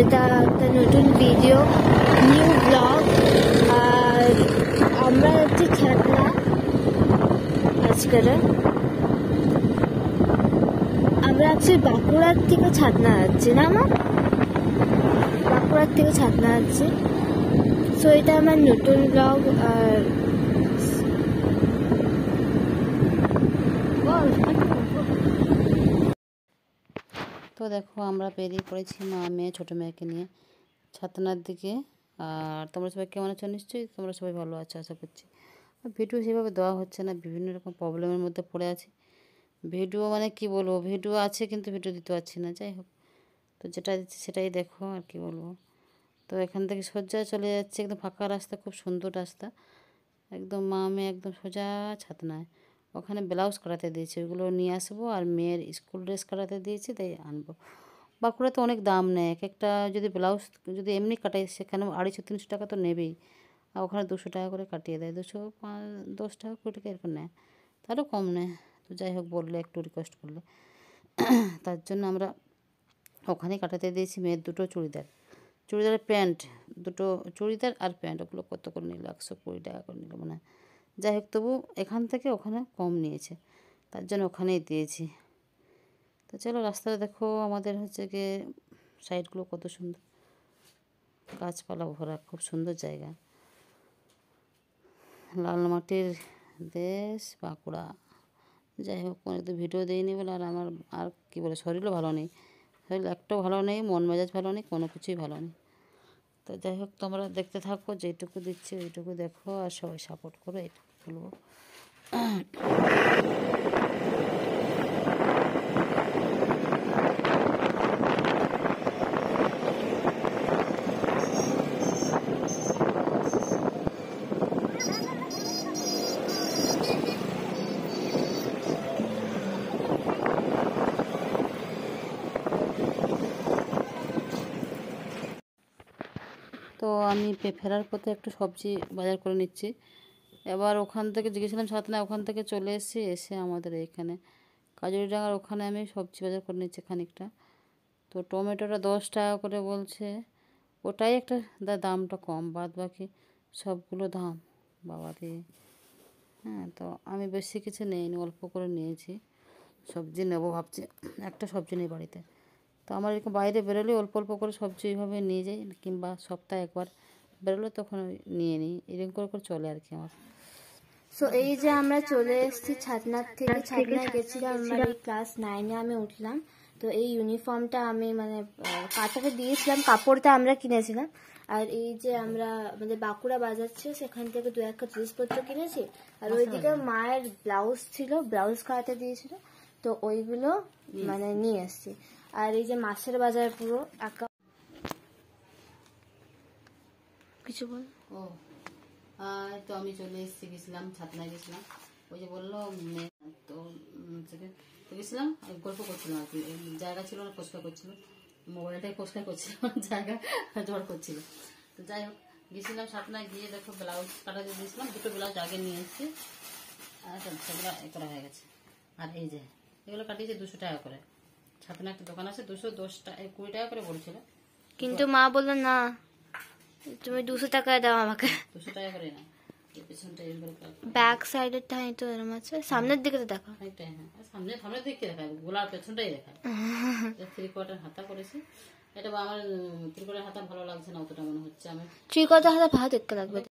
এটা একটা নতুন ভিডিও, নিউ ব্লগ। আর আমরা যাচ্ছি ছাতনা আজকের। আমরা অ্যাকচুয়ালি বাঁকুড়ার থেকে ছাতনা যাচ্ছি না, আমার বাঁকুড়ার থেকে ছাতনা যাচ্ছি। সো এটা আমার নতুন ব্লগ। আর তো দেখো আমরা বেরিয়ে পড়েছি মা মেয়ে ছোটো মেয়েকে নিয়ে ছাতনার দিকে। আর তোমরা সবাই কেমন আছো? নিশ্চয়ই তোমরা সবাই ভালো আছো আশা করছি। ভিডিও সেভাবে দেওয়া হচ্ছে না, বিভিন্ন রকম প্রবলেমের মধ্যে পড়ে আছি। ভিডিও মানে কি বলবো, ভিডিও আছে কিন্তু ভিডিও দিতে পারছি না। যাই হোক, তো যেটা দিচ্ছি সেটাই দেখো আর কি বলবো। তো এখান থেকে সোজা চলে যাচ্ছে, একদম ফাঁকা রাস্তা, খুব সুন্দর রাস্তা, একদম মা মেয়ে একদম সোজা ছাতনায়। ওখানে ব্লাউজ কাটাতে দিয়েছে, ওইগুলো নিয়ে আসবো। আর মেয়ের স্কুল ড্রেস কাটাতে দিয়েছি, তাই আনবো। বাঁকুড়াতে অনেক দাম নেয়, এক একটা যদি ব্লাউজ যদি এমনি কাটাই সেখানে 250-300 টাকা তো নেবেই। আর ওখানে 200 টাকা করে কাটিয়ে দেয়, 10 টাকা 20 টাকা এরকম নেয়, তারও কম নেয়। তো যাই হোক, বললে একটু রিকোয়েস্ট করলে তার জন্য আমরা ওখানেই কাটাতে দিয়েছি। মেয়ের দুটো চুড়িদারের প্যান্ট, দুটো চুড়িদার আর প্যান্ট, ওগুলো কত করে নিল? 120 টাকা করে নিল মনে হয়। যাই হোক, তবু এখান থেকে ওখানে কম নিয়েছে, তার জন্য ওখানেই দিয়েছি। তো চলো, রাস্তাটা দেখো আমাদের হচ্ছে গিয়ে সাইডগুলো কত সুন্দর, গাছপালা ভরা, খুব সুন্দর জায়গা। লাল মাটির দেশ বাঁকুড়া। যাই হোক, অনেক তো ভিডিও দিইনি বলে আর আমার আর কী বলে, শরীরও ভালো নেই, শরীর একটাও ভালো নেই, মন মেজাজ ভালো নেই, কোনো কিছুই ভালো নেই। তো যাই হোক, তোমরা দেখতে থাকো, যেটুকু দিচ্ছি ওইটুকু দেখো আর সবাই সাপোর্ট করো, এটুকু বলবো। তো আমি ফেরার পথে একটু সবজি বাজার করে নিচ্ছি। এবার ওখান থেকে জিজ্ঞেছিলাম ছাতনা, ওখান থেকে চলে এসে আমাদের এইখানে কাজুরিডাঙ্গার ওখানে আমি সবজি বাজার করে নিচ্ছি খানিকটা। তো টমেটোটা 10 টাকা করে বলছে, ওটাই একটা দামটা কম, বাদ বাকি সবগুলো দাম বাবা দিয়ে। হ্যাঁ, তো আমি বেশি কিছু নিইনি, অল্প করে নিয়েছি। সবজি নেবো ভাবছি, একটা সবজি নেই বাড়িতে। তো আমার এরকম বাইরে বেরোলে অল্প অল্প করে সবজি এইভাবে নিয়ে যাই, কিংবা সপ্তাহে একবার বেরোলে তখন নিয়ে নিই, এরকম করে চলে আর কি আমার। সো এই যে আমরা চলে এসেছি ছাতনার থেকে। ছাতনায় গেছিলাম আমার এই ক্লাস 9-এ আমি উঠলাম। তো এই ইউনিফর্মটা আমি মানে কাটাতে দিয়েছিলাম, কাপড়টা আমরা কিনেছিলাম। আর এই যে আমরা আমাদের বাঁকুড়া বাজার ছিল, সেখান থেকে 2-1 জিনিসপত্র কিনেছি। আর ওইদিকে মায়ের ব্লাউজ ছিল, ব্লাউজ কাটাতে দিয়েছিল, তো ওইগুলো মানে নিয়ে এসছি। আর এই যে মাছের বাজার পুরো একা। কিছু বল। ও তো আমি চলে এসেছি, গেছিলাম ছাতনায়, গেছিলাম ওই যে বললো মেয়ে, তো গেছিলাম গল্প করছিলাম আর কি। জায়গা ছিল না, পরিষ্কার করছিল, মোবাইলটাই পরিষ্কার করছিল, জায়গা ঝড় করছিল। তো যাই হোক, গেছিলাম ছাতনায়, গিয়ে দেখো ব্লাউজ কাটাতে দিয়েছিলাম, দুটো ব্লাউজ আগে নিয়ে এসেছি, আর সেগুলো করা হয়ে গেছে। আর এই যে এগুলো কাটিয়েছে 200 টাকা করে। ছাতনা একটা দোকান আছে, 210 টাকা 20 টাকা করে বলছিল, কিন্তু মা বললো না, তুমি 200 টাকায় দাও আমাকে। 200 টাকা করে না, পেছনটা ব্যাক সাইডের টাই তো এরকম আছে, সামনের দিকে তো দেখো। সামনের দিকে দেখায়, গোলার পেছনটাই দেখায়। 3/4 হাতা করেছি, এটা আমার 3/4 হাতা ভালো লাগছে না অতটা, মনে হচ্ছে আমি 3/4 হাতা ভালো দেখতে লাগবে।